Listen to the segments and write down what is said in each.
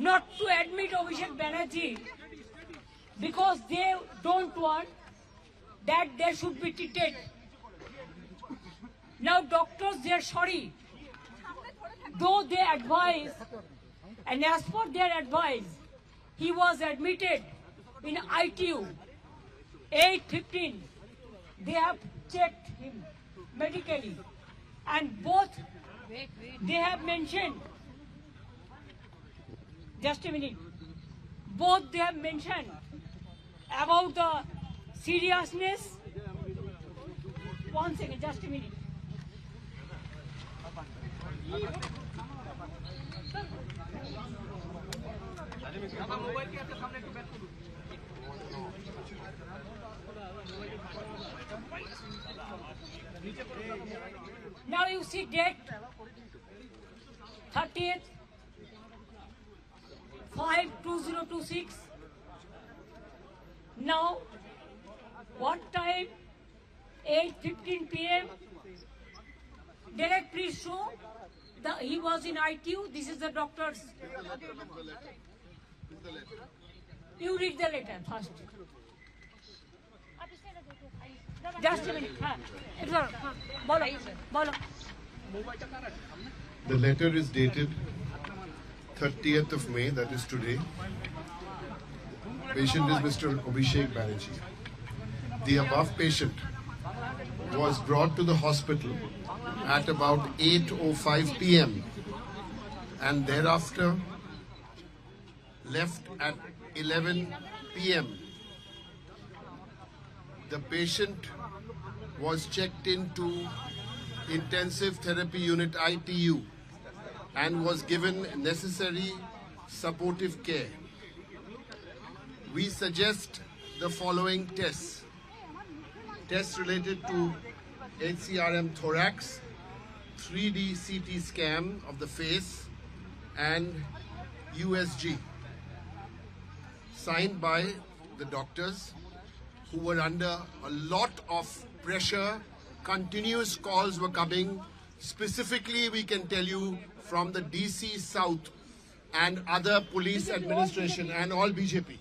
not to admit Abhishek Banerjee because they don't want that they should be treated. Now doctors, they are sorry. Though they advise, and as per their advice, he was admitted in ITU, 8:15. They have checked him medically, and both they have mentioned, just a minute, both they have mentioned about the seriousness. One second, just a minute. Now you see date 30th 5/2026. Now what time? 8:15 p.m. Direct, please show. He was in ITU. This is the doctor's. You read the letter first. Just a minute. The letter is dated 30th of May, that is today. Patient is Mr. Abhishek Banerjee. The above patient was brought to the hospital at about 8:05 p.m. and thereafter left at 11 p.m. The patient was checked into intensive therapy unit ITU and was given necessary supportive care. We suggest the following tests. Tests related to HCRM thorax, 3D CT scan of the face, and USG, signed by the doctors who were under a lot of pressure. Continuous calls were coming. Specifically, we can tell you from the DC South and other police administration and all BJP.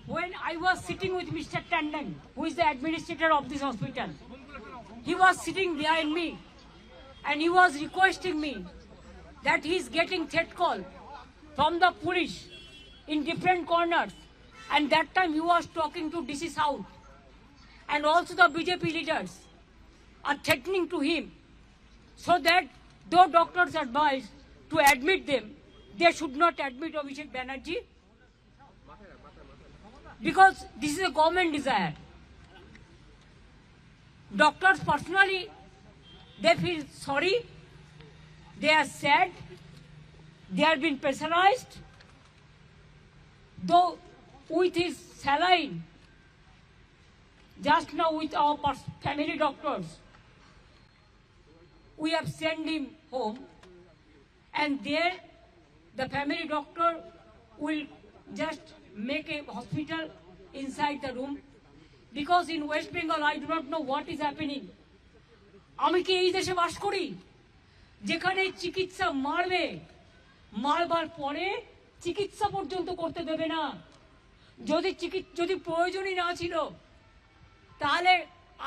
When I was sitting with Mr. Tandon, who is the administrator of this hospital, he was sitting behind me and he was requesting me that he is getting threat call from the police in different corners, and that time he was talking to DC South, and also the BJP leaders are threatening to him, so that though doctors advised to admit them, they should not admit Abhishek Banerjee because this is a government desire. Doctors personally, they feel sorry, they are sad, they have been pressurized, though with his saline, just now with our family doctors, we have sent him home, and there the family doctor will just make a hospital inside the room, because in West Bengal I do not know what is happening. আমি কি এই দেশে বাস করি যেখানে চিকিৎসা মারবে, মারবার পরে চিকিৎসা পর্যন্ত করতে দেবে না। যদি প্রয়োজনই না ছিল তাহলে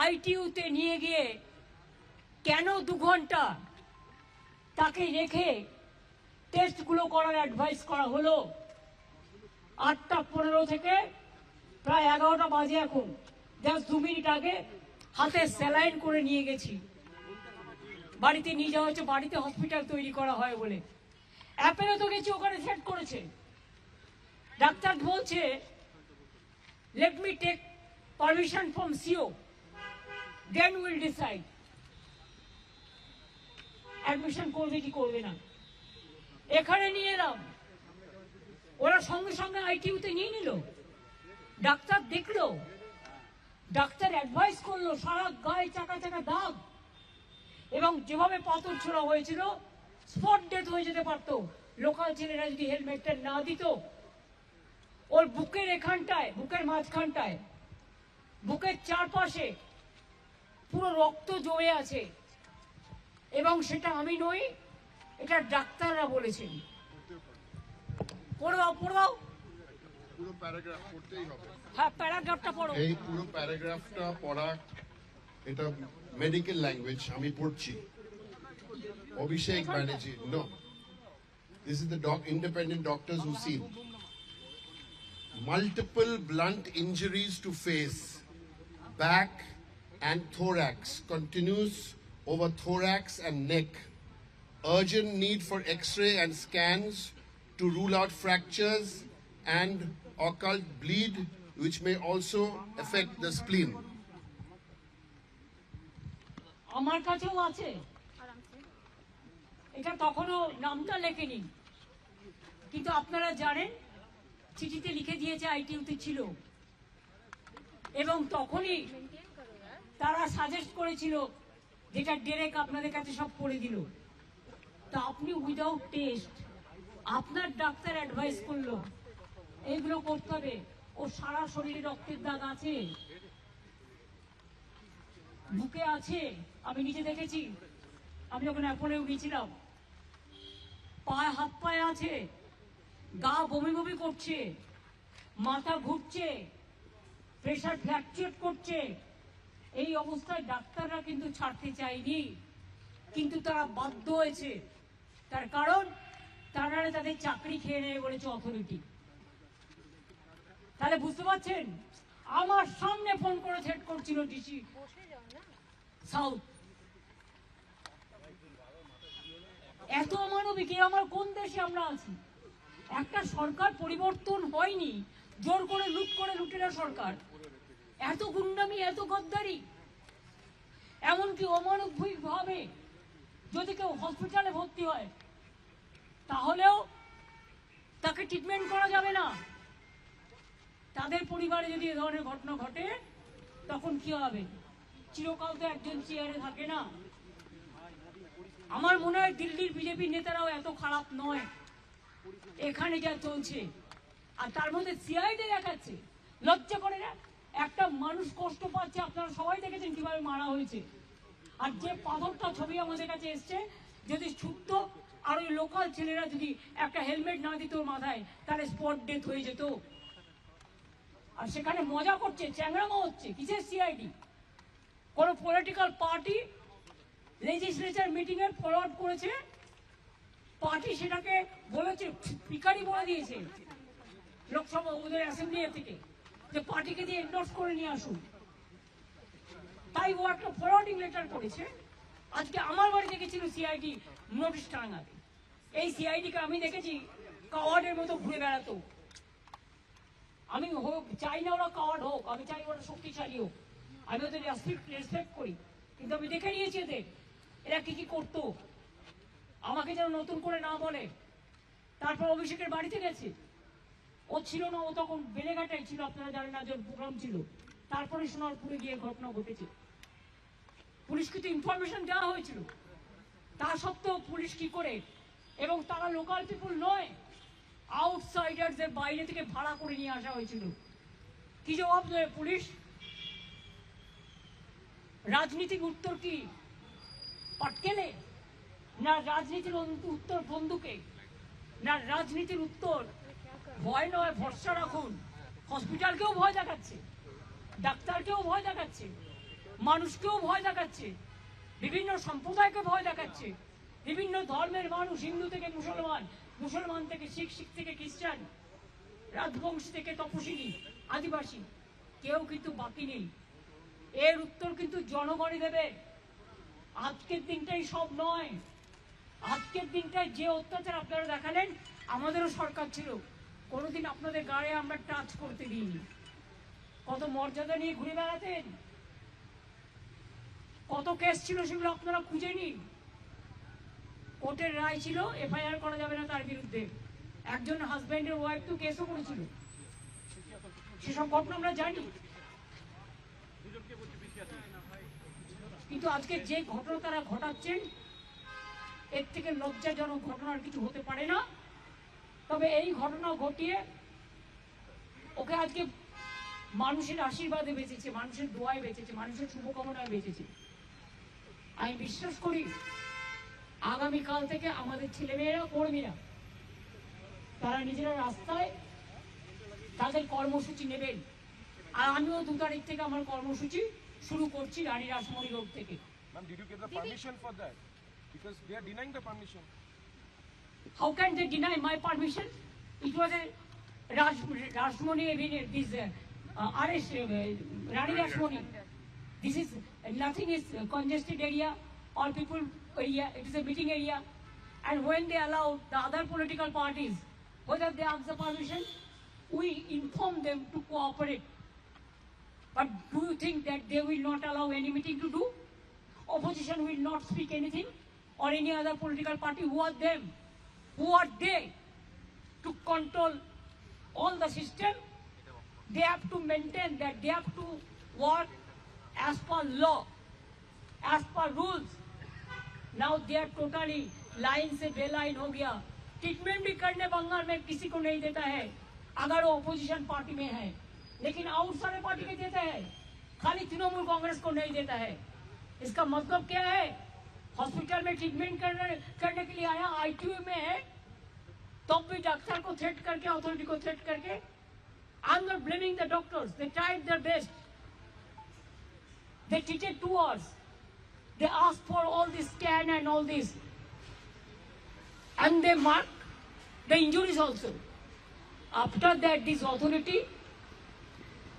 আইটিইউতে নিয়ে গিয়ে কেন 2 ঘন্টা তাকে রেখে টেস্টগুলো করার অ্যাডভাইস করা হলো? 8:15 থেকে প্রায় 11টা বাজে এখন, জাস্ট 2 মিনিট আগে হাতে স্যালাইন করে নিয়ে গেছি, বাড়িতে নিয়ে যাওয়া হচ্ছে, বাড়িতে হসপিটাল তৈরি করা হয় বলে। অ্যাপেলে তো গেছি, ওখানে সেট করেছে। ডাক্তার বলছে let me take permission from CO, then we'll decide admission করবে কি করবে না। এখানে নিয়ে এলাম, ওরা সঙ্গে সঙ্গে আইটিইউতে নিয়ে নিল। ডাক্তার দেখলো, ডাক্তার অ্যাডভাইস করলো, সারা গায়ে চাকা চাকা দাগ, এবং যেভাবে পাথর ছোড়া হয়েছিল স্পট ডেথ হয়ে যেতে পারতো লোকাল ছেলেরা যদি হেলমেটটা না দিত। ওর বুকের এখানটায়, বুকের মাঝখানটায়, বুকের চারপাশে পুরো রক্ত জমে আছে, এবং সেটা আমি নই, এটা ডাক্তাররা বলেছেন। পড়ে দাও পড়ে দাও। পুরো প্যারাগ্রাফ পড়তেই হবে। হ্যাঁ প্যারাগ্রাফটা পড়ো। এই পুরো প্যারাগ্রাফটা পড়া, এটা মেডিকেল ল্যাঙ্গুয়েজ, আমি পড়ছি। Abhishek Banerjee, no. This is the independent doctors who seen multiple blunt injuries to face, back and thorax, continuous over thorax and neck. Urgent need for X-ray and scans to rule out fractures and occult bleed, which may also affect the spleen. আমার কাছেও আছে, এটা তখনও নামটা লেখেনি, কিন্তু আপনারা জানেন চিঠিতে লিখে দিয়েছে আইটিইউতে ছিল, এবং তখনই তারা সাজেস্ট করেছিল যেটা ডেরেক আপনাদের কাছে সব করে দিল। তা আপনি উইদাউট টেস্ট আপনার ডাক্তার অ্যাডভাইস করলো এইগুলো করতে হবে। ও সারা শরীরে রক্তের দাগ আছে, বুকে আছে, আমি নিজে দেখেছি, আমি যখন অ্যাপোলেও গিয়েছিলাম। পায়ে হাত পায়ে আছে, গা বমি বমি করছে, মাথা ঘুরছে, প্রেশার ফ্ল্যাকচুয়েট করছে। এই অবস্থায় ডাক্তাররা কিন্তু ছাড়তে চায়নি, কিন্তু তারা বাধ্য হয়েছে। তার কারণ তারা তাদের চাকরি খেয়ে নেয় বলেছে অথরিটি। তাহলে বুঝতে পারছেন, আমার সামনে ফোন করে সেট করছিল ডিসি সাউথ। এত অমানবিক আমার কোন দেশে আমরা আছি? একটা সরকার পরিবর্তন হয়নি, জোর করে লুটেরা সরকার। এত গুন্ডামি, এত গদ্দারি, এমনকি অমানবিক ভাবে যদি কেউ হসপিটালে ভর্তি হয় তাহলেও তাকে ট্রিটমেন্ট করা যাবে না। তাদের পরিবারে যদি এ ধরনের ঘটনা ঘটে তখন কি হবে? চিরকাল তো একজন চেয়ারে থাকে না। আমার মনে হয় দিল্লির বিজেপি নেতারাও এত খারাপ নয়, এখানে যা চলছে। আর তার মধ্যে সিআইডি দেখাচ্ছে, লজ্জা করে না? একটা মানুষ কষ্ট পাচ্ছে, আপনারা সবাই দেখেছেন কিভাবে মারা হয়েছে। আর যে পাথরটা ছবি আমাদের কাছে এসছে, যদি ছুটতো আর ওই লোকাল ছেলেরা যদি একটা হেলমেট না দিত মাথায়, তাহলে স্পট ডেথ হয়ে যেত। আর সেখানে মজা করছে, চ্যাংরামো হচ্ছে। কিসের সিআইডি? কোন পলিটিক্যাল পার্টি লেজিসলেচার মিটিং এ ফরওয়ার্ড করেছে, পার্টি সেটাকে বলেছে, স্পিকারই বলে দিয়েছে লোকসভা ওদের অ্যাসেম্বলি থেকে যে পার্টিকে দিয়ে এন্ডোর্স করে নিয়ে আসুন। তাই ও একটা ফরওয়ার্ডিং লেটার করেছে। আজকে আমার বাড়ি দেখেছিল সিআইডি নোটিশ টাঙাতে। এই সিআইডিকে আমি দেখেছি কাওয়ার্ডের মতো ঘুরে বেড়াতো। আমি চাই না ওরা কাওয়ার্ড হোক, আমি চাই ওরা শক্তিশালী হোক, আমি ওদের রেসপেক্ট করি। কিন্তু আমি দেখে নিয়েছি এরা কি কি করতো, আমাকে যেন নতুন করে না বলে। তারপর অভিষেকের বাড়িতে গেছে, ও ছিল না, ও তখন বেলেঘাটায় ছিল, আপনারা জানেন না, যে প্রোগ্রাম ছিল। তারপরে সোনারপুরে গিয়ে ঘটনা ঘটেছে। পুলিশকে তো ইনফরমেশন দেওয়া হয়েছিল, তা সত্ত্বেও পুলিশ কি করে? এবং তারা লোকাল পিপুল নয়, আউটসাইডারদের বাইরে থেকে ভাড়া করে নিয়ে আসা হয়েছিল। কি জবাব দেয় পুলিশ? রাজনীতির উত্তর কি? পাটকেলে? না রাজনীতির উত্তর বন্দুকে? না রাজনীতির উত্তর ভয় নয়, ভরসা রাখুন। হসপিটালকেও ভয় দেখাচ্ছে, ডাক্তারকেও ভয় দেখাচ্ছে, মানুষকেও ভয় দেখাচ্ছে, বিভিন্ন সম্প্রদায়কে ভয় দেখাচ্ছে, বিভিন্ন ধর্মের মানুষ, হিন্দু থেকে মুসলমান, মুসলমান থেকে শিখ, শিখ থেকে খ্রিস্টান, রাজবংশী থেকে তপশিলি, আদিবাসী, কেউ কিন্তু বাকি নেই। এর উত্তর কিন্তু জনগণই দেবে। আজকের দিনটাই সব নয়। আজকের দিনটায় যে অত্যাচার আপনারা দেখালেন, আমাদেরও সরকার ছিল, কোনোদিন আপনাদের গায়ে আমরা টাচ করতে দিইনি। কত মর্যাদা নিয়ে ঘুরে বেড়াতেন, কত কেস ছিল সেগুলো আপনারা খুঁজে নিন। কোর্টের রায় ছিল এফআইআর করা যাবে না তার বিরুদ্ধে। একজন হাজব্যান্ডের ওয়াইফ তো কেসও করেছিল, সেসব ঘটনা আমরা জানি। কিন্তু আজকে যে ঘটনা তারা ঘটাচ্ছেন, এর থেকে লজ্জাজনক ঘটনা আর কিছু হতে পারে না। তবে এই ঘটনা ঘটিয়ে ওকে আজকে মানুষের আশীর্বাদে বেঁচেছে, মানুষের দোয়ায় বেঁচেছে, মানুষের শুভকামনায় বেঁচেছে। আমি বিশ্বাস করি আগামীকাল থেকে আমাদের ছেলেমেয়েরা, কর্মীরা তারা নিজেরা রাস্তায় তাদের কর্মসূচি নেবেন। আর আমিও 2 তারিখ থেকে আমার কর্মসূচি শুরু করছি রানী রাসমণি রোড থেকে। Ma'am, did you get the permission for that? Because they are denying the permission. How can they deny my permission? It was a Rashmoni, this arrest, Rani Rashmoni. This is nothing is congested area or people area. It is a meeting area. And when they allow the other political parties, whether they ask the permission, we inform them to cooperate. But do you think that they will not allow any meeting to do? Opposition will not speak anything, or any other political party? Who are them? Who are they to control all the system? They have to maintain that, they have to work as per law, as per rules. Now they are totally line से बेलाइन हो गया। Treatment भी करने बंगाल में किसी को नहीं देता है अगर वो अपोजिशन पार्टी में है, लेकिन और सारे पार्टी में देता है, खाली तृणमूल कांग्रेस को नहीं देता है। इसका मतलब क्या है? हॉस्पिटल में ट्रीटमेंट करने के लिए आया, आईसीयू में है, तब भी डॉक्टर को थ्रेट करके, अथॉरिटी को थ्रेट करके। I am not blaming the doctors, they tried their best, they treated 2 hours, they asked for all this scan and all this, and they marked the injuries also. After that, this authority,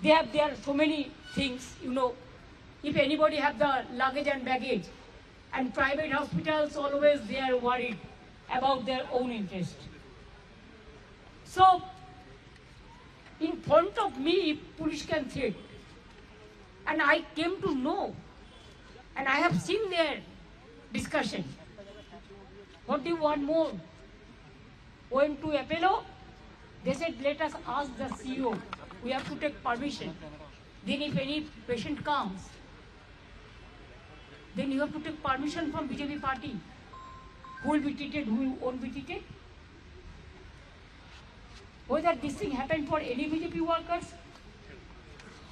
they have there so many things, you know. If anybody have the luggage and baggage, and private hospitals always they are worried about their own interest. So, in front of me, police can threat, and I came to know, and I have seen their discussion. What do you want more? Went to Apollo, they said, let us ask the CEO. We have to take permission. Then if any patient comes, then you have to take permission from BJP party. Who will be treated, who won't be treated? Whether this thing happened for any BJP workers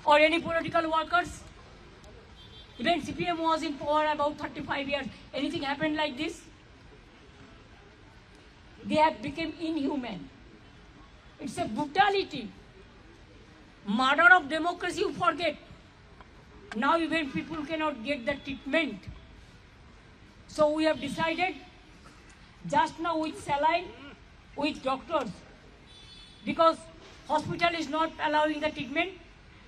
or any political workers. Even CPM was in power about 35 years. Anything happened like this? They have become inhuman. It's a brutality. Murder of democracy, you forget. Now even people cannot get the treatment. So we have decided, just now with saline, with doctors, because hospital is not allowing the treatment,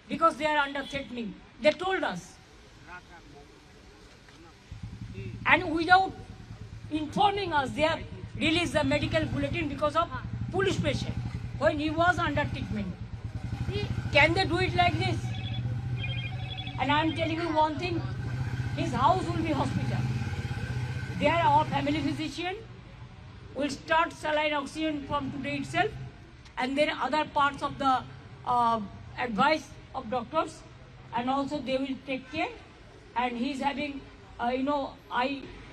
because they are under threatening. They told us. And without informing us, they have released the medical bulletin because of police pressure when he was under treatment. Can they do it like this? And I am telling you one thing, his house will be hospital. There our family physician will start saline oxygen from today itself, and then other parts of the advice of doctors, and also they will take care. And he is having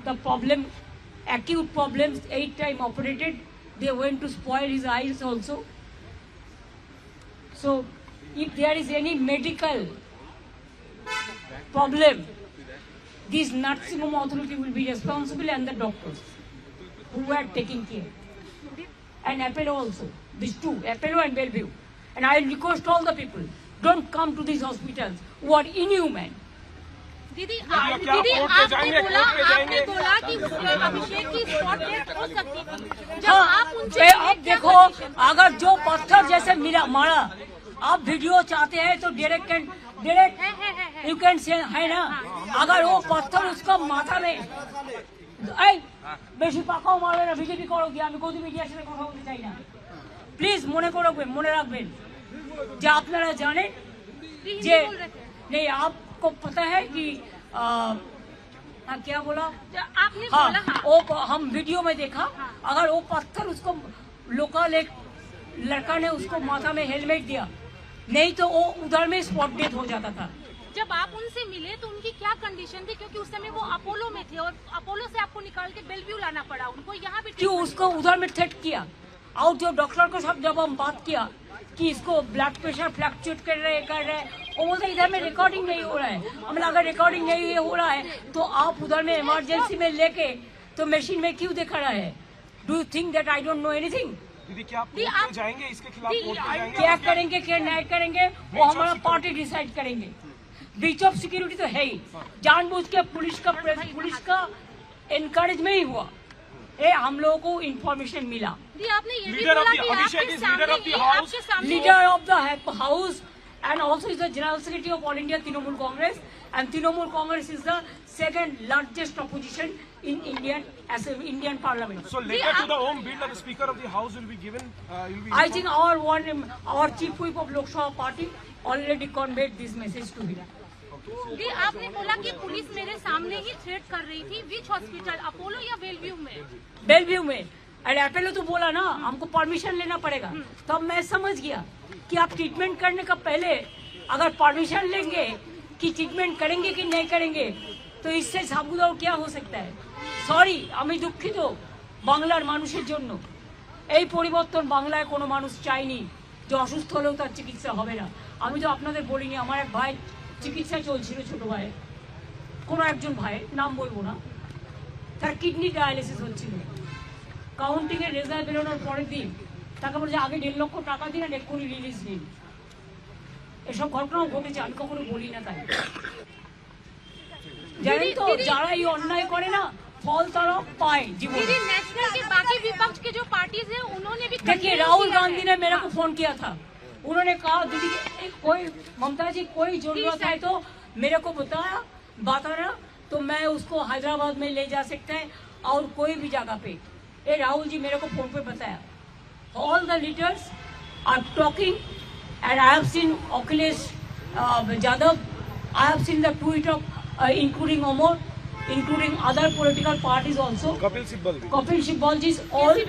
the problem, acute problems, 8 times operated. They went to spoil his eyes also. So if there is any medical problem, this nursing home authority will be responsible, and the doctors who are taking care. And Apollo also, these two, Apollo and Bellevue. And I request all the people, don't come to these hospitals who are inhuman. दीदी आपने बोला कि अभिषेक की spot death हो सकती है। जब आप उनसे अब देखो, अगर जो पत्थर जैसे मारा, आप वीडियो चाहते हैं तो डायरेक्ट यू कैन से है ना, अगर वो पत्थर उसका माथा में বেশি পাকাও মারবে না, বিজেপি করো কি, আমি গদি মিডিয়ার সাথে কথা বলতে চাই না। প্লিজ মনে রাখবেন যে আপনারা জানেন যে नहीं, आपको पता है कि क्या बोला आपने? हाँ, वो हम वीडियो में देखा, अगर वो पत्थर उसको लोकल एक लड़का ने उसको माथा में हेलमेट दिया, नहीं तो वो उधर में स्पॉट डेथ हो जाता था। जब आप उनसे मिले तो उनकी क्या कंडीशन थी? क्योंकि उस समय वो अपोलो में थे और अपोलो से आपको निकाल के बेलव्यू लाना पड़ा उनको, यहाँ भी क्यों उसको उधर में थ्रेट किया। और जो डॉक्टर के साथ जब हम बात किया कि इसको ब्लड प्रेशर फ्लक्चुएट कर रहे वो बोलते इधर में रिकॉर्डिंग नहीं हो रहा है। हमने अगर रिकॉर्डिंग नहीं हो रहा है तो आप उधर में इमरजेंसी में लेके तो मशीन में क्यों दिखा रहा है? Do you think that I don't know anything? दीदी क्या आप दीदी, कोर्ट आप- पे जाएंगे इसके खिलाफ? दीदी, कोर्ट पे जाएंगे? क्या करेंगे क्या नहीं करेंगे वो हमारा पार्टी डिसाइड करेंगे। ब्रीच ऑफ सिक्योरिटी तो है ही, जानबूझ के पुलिस का एनकरेज में ही हुआ। ये हम लोगों को इंफॉर्मेशन मिला। दी आपने ये भी Leader of बोला the- कि Abhishek आपके is leader सामने of the ही house. आपके सामने Leader of the house and also is the general secretary of All India Trinamool Congress, and Trinamool Congress is the second largest opposition in Indian Parliament. So letter to the home bill that the Speaker of the House will be given. I think our chief whip of Lok Sabha party already conveyed this message to him. दी आपने बोला कि police मेरे सामने ही threat कर रही थी। विच hospital, Apollo या Belvieu में? बेलव्यू में। अरे अपोलो तो बोला ना हमको परमिशन लेना पड़ेगा। तब मैं समझ गया कि आप ट्रीटमेंट करने का पहले अगर परमिशन लेंगे कि ट्रीटमेंट करेंगे कि नहीं करेंगे तो इससे साबुदाव क्या हो सकता है। सॉरी, আমি দুঃখিত বাংলার মানুষের জন্য। এই পরিবর্তন বাংলায় কোনো মানুষ চায়নি যে অসুস্থ হলেও তার চিকিৎসা হবে না। আমি তো আপনাদের বলিনি, আমার এক ভাই চিকিৎসা চলছিল, ছোট ভাই, কোনো একজন ভাইয়ের নাম বলবো না, তার কিডনি ডায়ালিসিস হচ্ছিল। কাউন্টিং এর রেজাল্ট বেরোনোর পরের দিন তাকে বলছে আগে 1.5 লক্ষ টাকা দিন আর এক্ষুনি রিলিজ দিন। এসব ঘটনাও ঘটেছে, আমি কখনো বলি না। তাই জানেন তো যারা এই অন্যায় করে না ফল তারা পায় জীবনে। दीदी नेशनल के बाकी विपक्ष के जो पार्टीज हैं उन्होंने भी देखिए राहुल गांधी ने मेरे को फोन किया था, उन्होंने कहा दीदी कोई ममता जी कोई जरूरत है तो मेरे को बताना तो मैं उसको हैदराबाद में ले जा सकता है और कोई भी जगह पे। ये राहुल जी मेरे को फोन पे बताया। All the leaders are talking and I have seen Akhilesh Yadav, I have seen the tweet of including Omar, including other political parties also. Kapil Sibal ji, all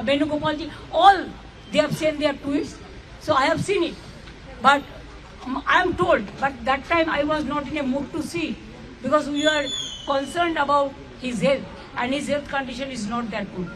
Venugopal ji, all they have sent their tweets. So I have seen it, but I am told. But that time I was not in a mood to see because we are concerned about his health, and his health condition is not that good.